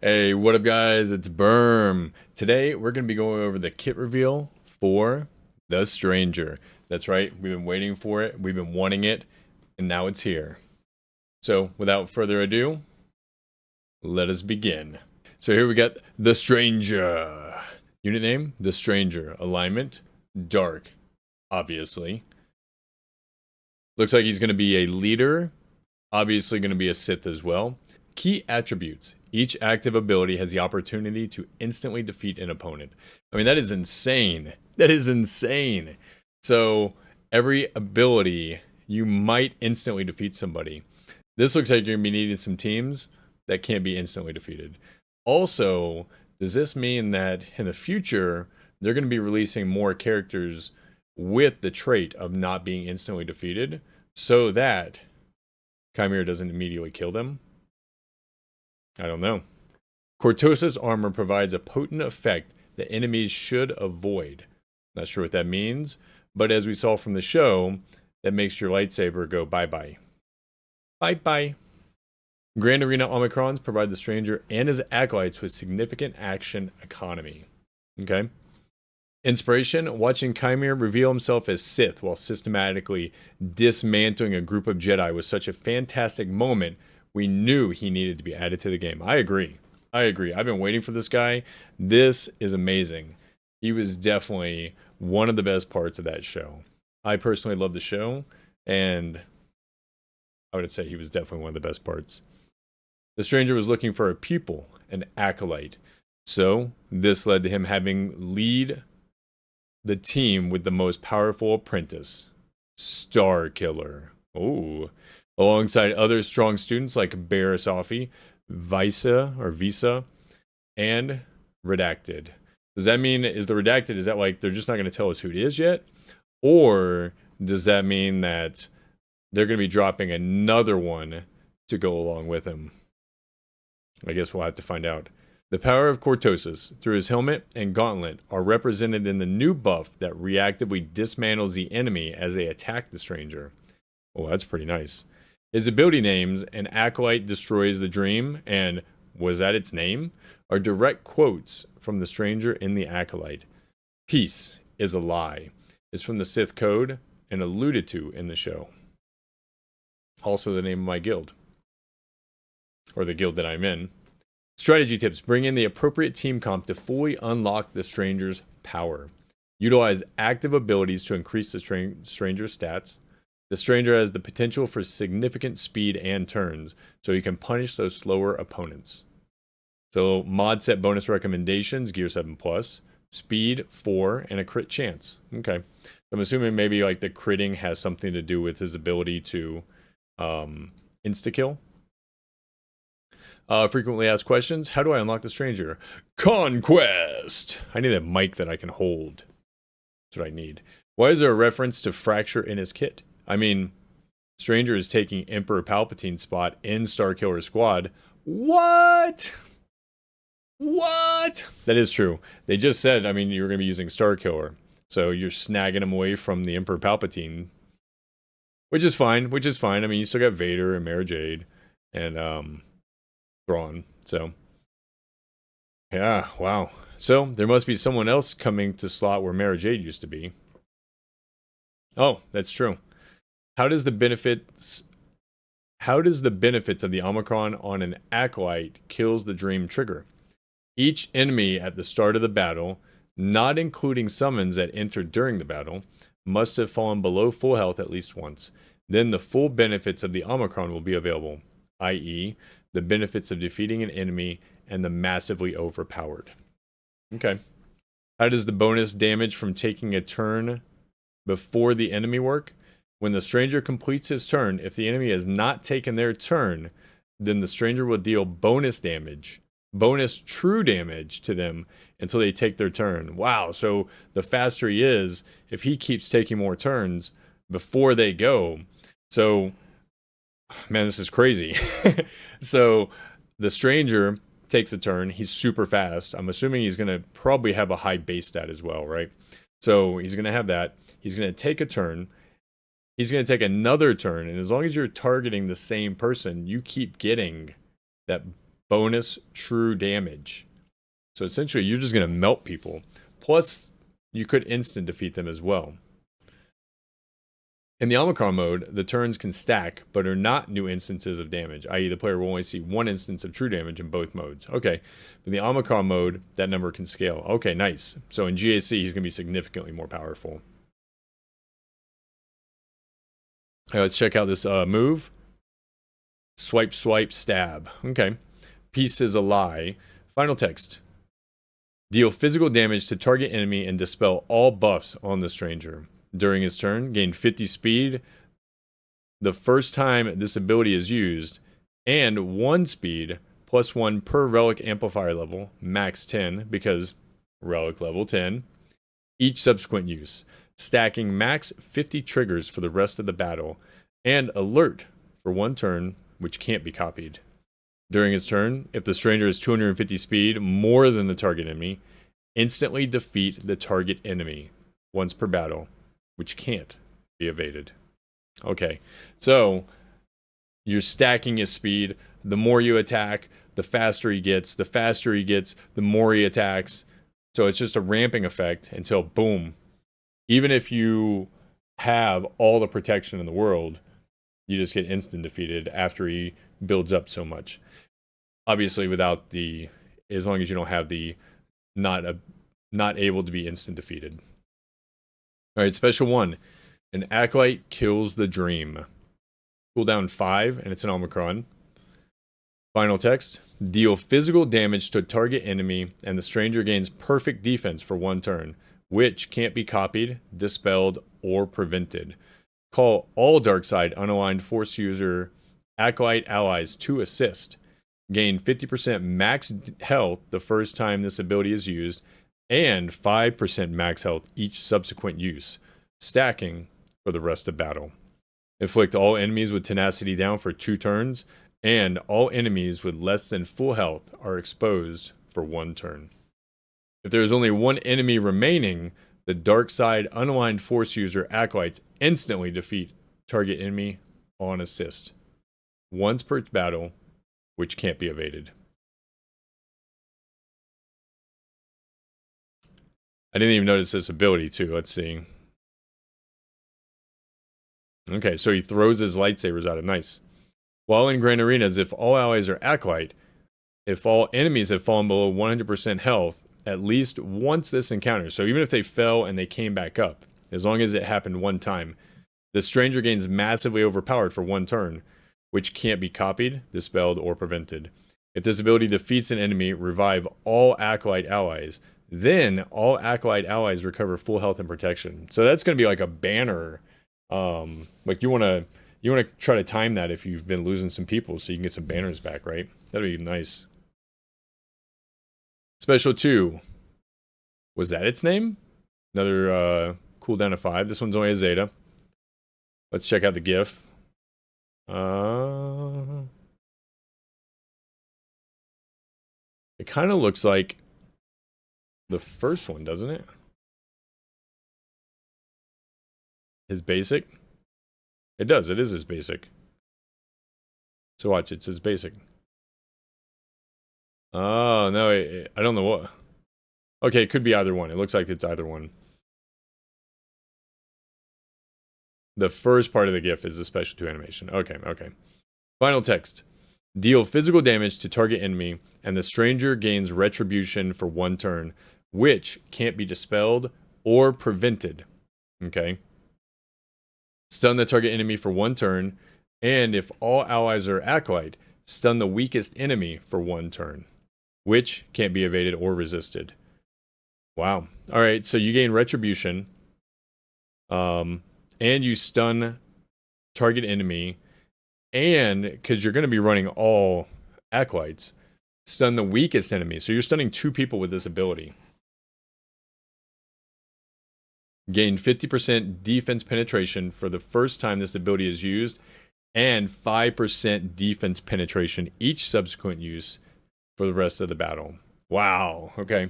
Hey, what up, guys? It's Berm. Today, we're going to be going over the kit reveal for The Stranger. That's right, we've been waiting for it, we've been wanting it, and now it's here. So, without further ado, let us begin. So, here we got The Stranger. Unit name, The Stranger. Alignment, dark, obviously. Looks like he's going to be a leader, obviously going to be a Sith as well. Key attributes. Each active ability has the opportunity to instantly defeat an opponent. I mean, that is insane. That is insane. So, every ability, you might instantly defeat somebody. This looks like you're going to be needing some teams that can't be instantly defeated. Also, does this mean that in the future, they're going to be releasing more characters with the trait of not being instantly defeated so that Chimera doesn't immediately kill them? I don't know. Cortosa's armor provides a potent effect that enemies should avoid. Not sure what that means, but as we saw from the show, that makes your lightsaber go bye-bye. Bye-bye. Grand Arena Omicrons provide the Stranger and his acolytes with significant action economy. Okay? Inspiration, watching Chimera reveal himself as Sith while systematically dismantling a group of Jedi was such a fantastic moment. We knew he needed to be added to the game. I agree. I've been waiting for this guy. This is amazing. He was definitely one of the best parts of that show. I personally love the show, and I would say he was definitely one of the best parts. The Stranger was looking for a pupil, an acolyte. So, this led to him having lead the team with the most powerful apprentice, Star Killer. Oh, alongside other strong students like Barasafi, Visa, and Redacted. Does that mean, is the Redacted, is that like they're just not going to tell us who it is yet? Or does that mean that they're going to be dropping another one to go along with him? I guess we'll have to find out. The power of Cortosis, through his helmet and gauntlet, are represented in the new buff that reactively dismantles the enemy as they attack the Stranger. Oh, that's pretty nice. His ability names, an acolyte destroys the dream, and was that its name, are direct quotes from the Stranger in the acolyte. Peace is a lie is from the Sith Code and alluded to in the show. Also the name of my guild, or the guild that I'm in. Strategy tips. Bring in the appropriate team comp to fully unlock the Stranger's power. Utilize active abilities to increase the Stranger's stats. The Stranger has the potential for significant speed and turns, so you can punish those slower opponents. So, mod set bonus recommendations, Gear 7 Plus, Speed 4, and a crit chance. Okay. I'm assuming maybe like the critting has something to do with his ability to insta-kill. Frequently asked questions. How do I unlock the Stranger? Conquest! I need a mic that I can hold. That's what I need. Why is there a reference to Fracture in his kit? I mean, Stranger is taking Emperor Palpatine's spot in Starkiller's squad. What? What? That is true. They just said, I mean, you were going to be using Starkiller. So you're snagging him away from the Emperor Palpatine. Which is fine. I mean, you still got Vader and Mara Jade. And, Thrawn. So, yeah, wow. So, there must be someone else coming to slot where Mara Jade used to be. Oh, that's true. How does the benefits of the Omicron on an acolyte kills the dream trigger? Each enemy at the start of the battle, not including summons that entered during the battle, must have fallen below full health at least once. Then the full benefits of the Omicron will be available, i.e., the benefits of defeating an enemy and the massively overpowered. Okay. How does the bonus damage from taking a turn before the enemy work? When the Stranger completes his turn, if the enemy has not taken their turn, then the Stranger will deal bonus true damage to them until they take their turn. Wow, so the faster he is, if he keeps taking more turns before they go. So, man, this is crazy. So, the Stranger takes a turn. He's super fast. I'm assuming he's going to probably have a high base stat as well, right? So, he's going to have that. He's going to take a turn. He's going to take another turn. And as long as you're targeting the same person, you keep getting that bonus true damage. So essentially, you're just going to melt people. Plus, you could instant defeat them as well. In the Omicron mode, the turns can stack, but are not new instances of damage, i.e. the player will only see one instance of true damage in both modes. Okay, in the Omicron mode, that number can scale. Okay, nice. So in GAC, he's going to be significantly more powerful. All right, let's check out this move. Swipe, swipe, stab. Okay. Peace is a lie. Final text. Deal physical damage to target enemy and dispel all buffs on the stranger. During his turn, gain 50 speed the first time this ability is used, and 1 speed plus 1 per relic amplifier level, max 10, because relic level 10, each subsequent use, stacking max 50 triggers for the rest of the battle, and alert for 1 turn, which can't be copied. During his turn, if the stranger is 250 speed more than the target enemy, instantly defeat the target enemy once per battle, which can't be evaded. Okay, so you're stacking his speed. The more you attack, the faster he gets. The faster he gets, the more he attacks. So it's just a ramping effect until boom. Even if you have all the protection in the world, you just get instant defeated after he builds up so much. Obviously, without the, as long as you don't have the not able to be instant defeated. All right, special 1. An Acolyte kills the dream. Cooldown 5, and it's an Omicron. Final text. Deal physical damage to a target enemy, and the stranger gains perfect defense for 1 turn, which can't be copied, dispelled, or prevented. Call all Darkside unaligned Force user Acolyte allies to assist. Gain 50% max health the first time this ability is used, and 5% max health each subsequent use, stacking for the rest of battle. Inflict all enemies with tenacity down for 2 turns, and all enemies with less than full health are exposed for 1 turn. If there is only 1 enemy remaining, the dark side unaligned Force user Acolytes instantly defeat target enemy on assist. Once per battle, which can't be evaded. I didn't even notice this ability too. Let's see. Okay, so he throws his lightsabers at him. Nice. While in Grand Arenas, if all allies are Acolyte, if all enemies have fallen below 100% health, at least once this encounter, so even if they fell and they came back up, as long as it happened 1 time, the stranger gains massively overpowered for 1 turn, which can't be copied, dispelled, or prevented. If this ability defeats an enemy, revive all Acolyte allies. Then all Acolyte allies recover full health and protection. So that's going to be like a banner. Like you want to try to time that if you've been losing some people, so you can get some banners back, right? That'd be nice. Special 2. Was that its name? Another cooldown of 5. This one's only a Zeta. Let's check out the GIF. It kind of looks like the first one, doesn't it? His basic? It does. It is his basic. So watch. It says basic. Oh, no. I don't know what. Okay, it could be either one. It looks like it's either one. The first part of the GIF is the special 2 animation. Okay, okay. Final text. Deal physical damage to target enemy, and the stranger gains retribution for 1 turn, which can't be dispelled or prevented. Okay. Stun the target enemy for 1 turn, and if all allies are Acolyte, stun the weakest enemy for 1 turn, which can't be evaded or resisted. Wow. Alright, so you gain retribution, and you stun target enemy, and because you're going to be running all Acolytes, stun the weakest enemy. So you're stunning 2 people with this ability. Gain 50% defense penetration for the first time this ability is used, and 5% defense penetration each subsequent use for the rest of the battle. Wow, okay. I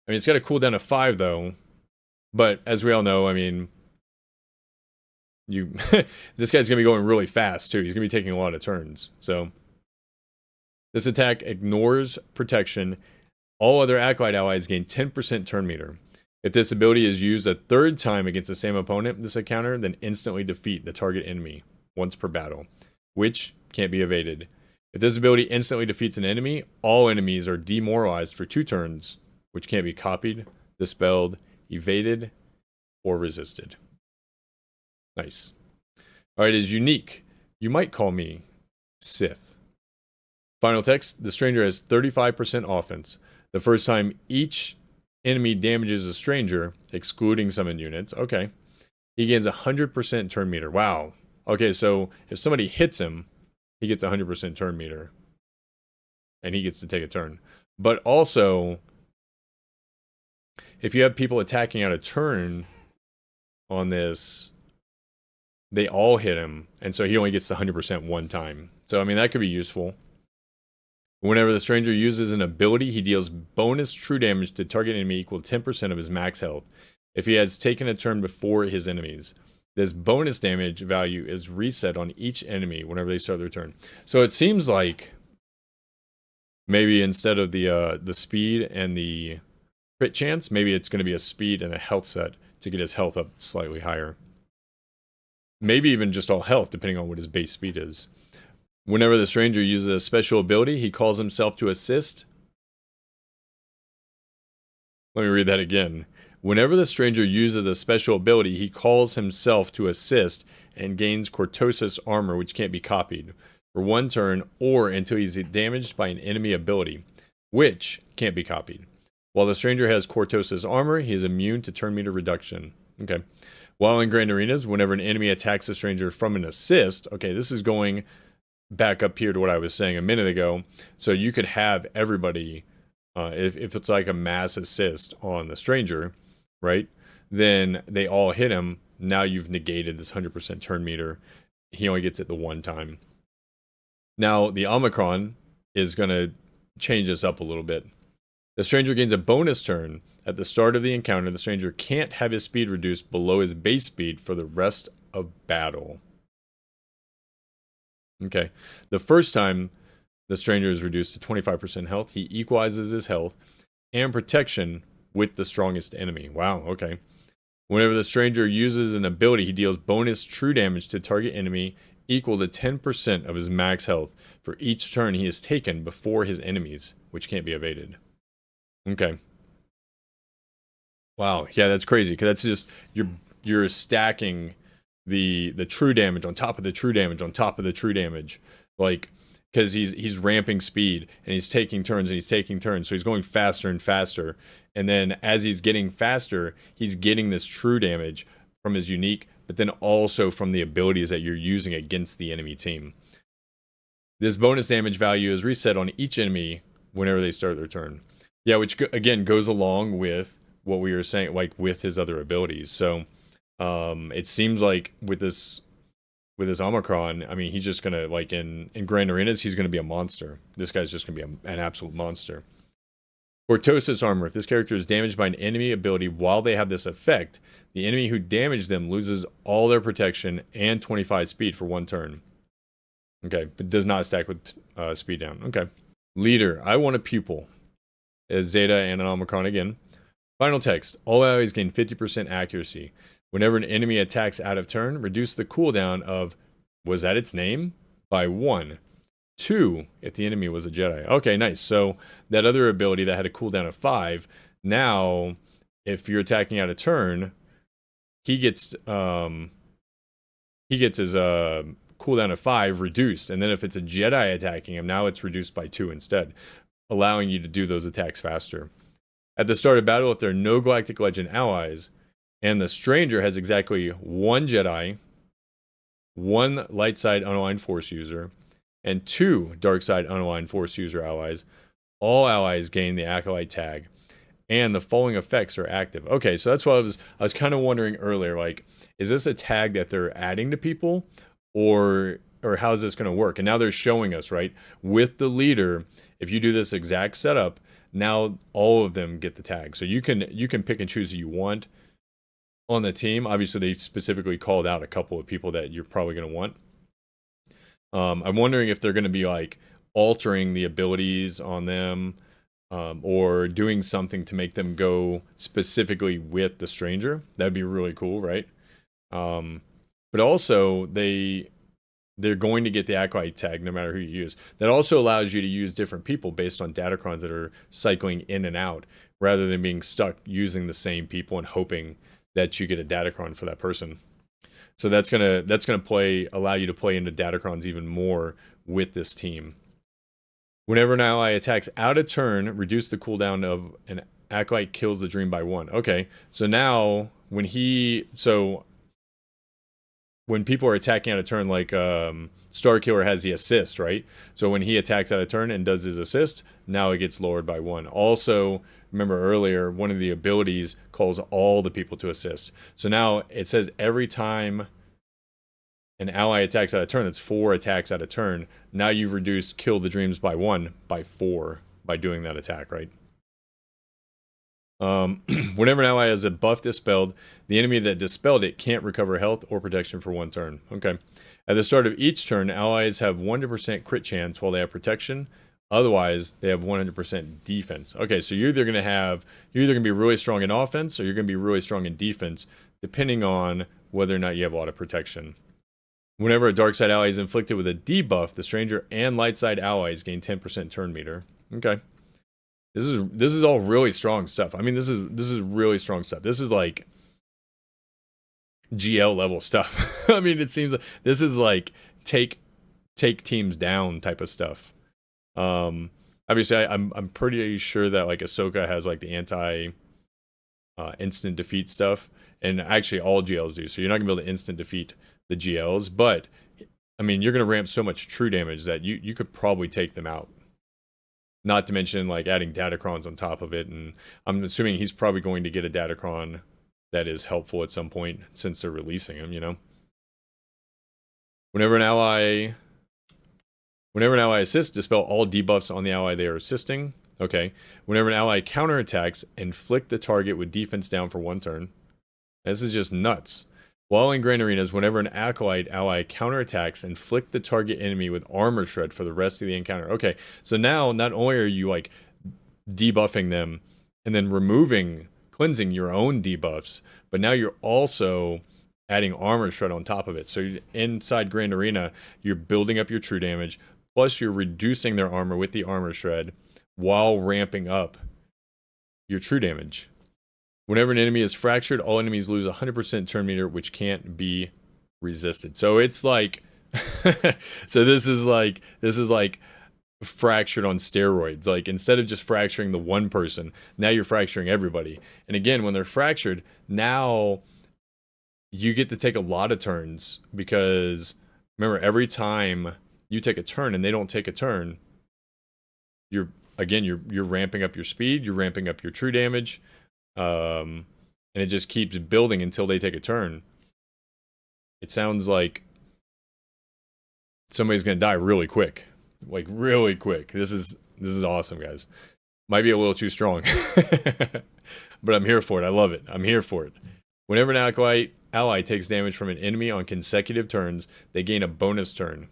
mean, it's got a cooldown of 5 though, but as we all know, I mean, this guy's going to be going really fast too. He's going to be taking a lot of turns, so This attack ignores protection. All other Acolyte allies gain 10% turn meter. If this ability is used a third time against the same opponent, this encounter, then instantly defeat the target enemy once per battle, which can't be evaded. If this ability instantly defeats an enemy, all enemies are demoralized for 2 turns, which can't be copied, dispelled, evaded, or resisted. Nice. Alright, it is unique. You might call me Sith. Final text, the stranger has 35% offense. The first time each enemy damages a stranger, excluding summon units, okay, he gains 100% turn meter. Wow. Okay, so if somebody hits him, he gets 100% turn meter. And he gets to take a turn. But also, if you have people attacking out of turn on this, they all hit him. And so he only gets the 100% one time. So, I mean, that could be useful. Whenever the stranger uses an ability, he deals bonus true damage to target enemy equal to 10% of his max health if he has taken a turn before his enemies. This bonus damage value is reset on each enemy whenever they start their turn. So it seems like maybe instead of the speed and the crit chance, maybe it's going to be a speed and a health set to get his health up slightly higher. Maybe even just all health, depending on what his base speed is. Whenever the stranger uses a special ability, he calls himself to assist. Let me read that again. Whenever the stranger uses a special ability, he calls himself to assist and gains Cortosis armor, which can't be copied, for 1 turn or until he's damaged by an enemy ability, which can't be copied. While the stranger has Cortosis armor, he is immune to turn meter reduction. Okay. While in Grand Arenas, whenever an enemy attacks the stranger from an assist, okay, this is going back up here to what I was saying a minute ago. So you could have everybody, if it's like a mass assist on the stranger, right? Then they all hit him. Now you've negated this 100% turn meter. He only gets it the 1 time. Now the Omicron is going to change this up a little bit. The stranger gains a bonus turn. At the start of the encounter, the stranger can't have his speed reduced below his base speed for the rest of battle. Okay, the first time the stranger is reduced to 25% health, he equalizes his health and protection with the strongest enemy. Wow, okay. Whenever the stranger uses an ability, he deals bonus true damage to target enemy equal to 10% of his max health for each turn he has taken before his enemies, which can't be evaded. Okay. Wow, yeah, that's crazy, because that's just, you're stacking the true damage on top of the true damage on top of the true damage, like, because he's ramping speed and he's taking turns and he's taking turns, so he's going faster and faster, and then as he's getting faster, he's getting this true damage from his unique, but then also from the abilities that you're using against the enemy team. This bonus damage value is reset on each enemy whenever they start their turn. Yeah, which again goes along with what we were saying, like with his other abilities. So it seems like with this Omicron, I mean, he's just gonna, like in Grand Arenas, he's gonna be a monster. This guy's just gonna be an absolute monster. Cortosis armor. If this character is damaged by an enemy ability while they have this effect, the enemy who damaged them loses all their protection and 25 speed for 1 turn. Okay, but does not stack with speed down. Okay. Leader. I want a pupil. As Zeta and an Omicron again. Final text. All allies gain 50% accuracy. Whenever an enemy attacks out of turn, reduce the cooldown of, was that its name? By 1. 2, if the enemy was a Jedi. Okay, nice. So that other ability that had a cooldown of 5, now, if you're attacking out of turn, he gets his cooldown of 5 reduced. And then if it's a Jedi attacking him, now it's reduced by 2 instead, allowing you to do those attacks faster. At the start of battle, if there are no Galactic Legend allies, and the stranger has exactly 1 Jedi, 1 light side unaligned Force user, and 2 dark side unaligned Force user allies, all allies gain the Acolyte tag, and the following effects are active. Okay, so that's what I was kind of wondering earlier, like, is this a tag that they're adding to people, or how is this going to work? And now they're showing us, right, with the leader, if you do this exact setup, now all of them get the tag. So you can pick and choose who you want on the team. Obviously, they specifically called out a couple of people that you're probably going to want. I'm wondering if they're going to be like altering the abilities on them, or doing something to make them go specifically with the stranger. That'd be really cool, right? But also they're going to get the Acolyte tag no matter who you use. That also allows you to use different people based on datacrons that are cycling in and out, rather than being stuck using the same people and hoping that you get a datacron for that person. So that's gonna allow you to play into datacrons even more with this team. Whenever an ally attacks out of turn, reduce the cooldown of an Acolyte kills the dream by 1. Okay, so now when people are attacking out of turn, like Starkiller has the assist, right? So when he attacks out of turn and does his assist, now it gets lowered by 1. Also, remember earlier, one of the abilities calls all the people to assist. So now it says every time an ally attacks out of turn, that's 4 attacks out of turn. Now you've reduced kill the dreams by 1 by 4 by doing that attack, right? Whenever an ally has a buff dispelled, the enemy that dispelled it can't recover health or protection for 1 turn. Okay. At the start of each turn, allies have 100% crit chance while they have protection. Otherwise, they have 100% defense. Okay, so you're either going to be really strong in offense or you're going to be really strong in defense, depending on whether or not you have a lot of protection. Whenever a dark side ally is inflicted with a debuff, the stranger and light side allies gain 10% turn meter. Okay. This is all really strong stuff. I mean, this is really strong stuff. This is like GL level stuff. I mean, it seems like this is like take teams down type of stuff. Obviously, I'm pretty sure that like Ahsoka has like the anti instant defeat stuff, and actually all GLs do. So you're not gonna be able to instant defeat the GLs, but I mean, you're gonna ramp so much true damage that you could probably take them out. Not to mention like adding datacrons on top of it, and I'm assuming he's probably going to get a datacron that is helpful at some point since they're releasing him, you know. Whenever an ally assists, dispel all debuffs on the ally they are assisting. Okay. Whenever an ally counterattacks, inflict the target with defense down for 1 turn. This is just nuts. While in Grand Arenas, whenever an Acolyte ally counterattacks, inflict the target enemy with armor shred for the rest of the encounter. Okay, so now not only are you like debuffing them and then cleansing your own debuffs, but now you're also adding armor shred on top of it. So inside Grand Arena, you're building up your true damage, plus you're reducing their armor with the armor shred while ramping up your true damage. Whenever an enemy is fractured, all enemies lose 100% turn meter, which can't be resisted. So it's like, so this is like fractured on steroids. Like instead of just fracturing the one person, now you're fracturing everybody. And again, when they're fractured, now you get to take a lot of turns, because remember, every time you take a turn and they don't take a turn, you're ramping up your speed, you're ramping up your true damage. And it just keeps building until they take a turn. It sounds like somebody's gonna die really quick, like really quick. This is awesome, guys. Might be a little too strong, but I'm here for it. I love it. I'm here for it. Whenever an ally takes damage from an enemy on consecutive turns, they gain a bonus turn.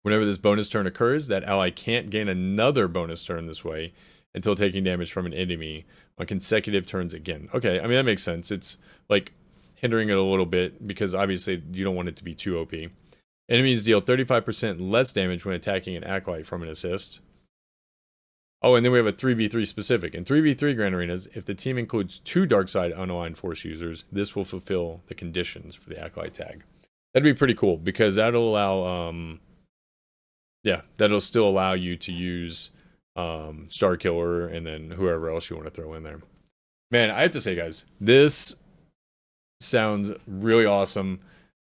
Whenever this bonus turn occurs, that ally can't gain another bonus turn this way until taking damage from an enemy on consecutive turns again. Okay, I mean, that makes sense. It's like hindering it a little bit, because obviously you don't want it to be too OP. Enemies deal 35% less damage when attacking an Acolyte from an assist. Oh, and then we have a 3v3 specific. In 3v3 Grand Arenas, if the team includes 2 Darkside Unaligned Force users, this will fulfill the conditions for the Acolyte tag. That'd be pretty cool, because that'll allow, that'll still allow you to use Starkiller and then whoever else you want to throw in there. Man, I have to say, guys, this sounds really awesome.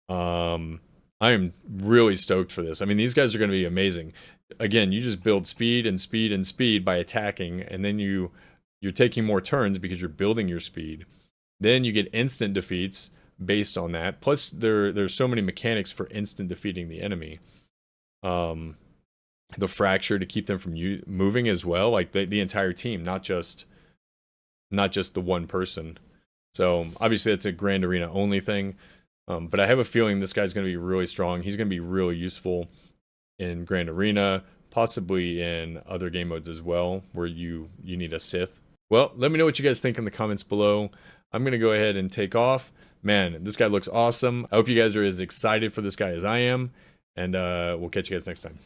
I am really stoked for this. I mean, these guys are going to be amazing. Again, you just build speed and speed and speed by attacking, and then you're taking more turns because you're building your speed. Then you get instant defeats based on that. Plus, there's so many mechanics for instant defeating the enemy. The fracture to keep them from moving as well, like the entire team, not just the one person. So obviously it's a Grand Arena only thing, but I have a feeling this guy's going to be really strong. He's going to be really useful in Grand Arena, possibly in other game modes as well, where you need a Sith. Well, let me know what you guys think in the comments below. I'm going to go ahead and take off. Man, this guy looks awesome. I hope you guys are as excited for this guy as I am, and we'll catch you guys next time.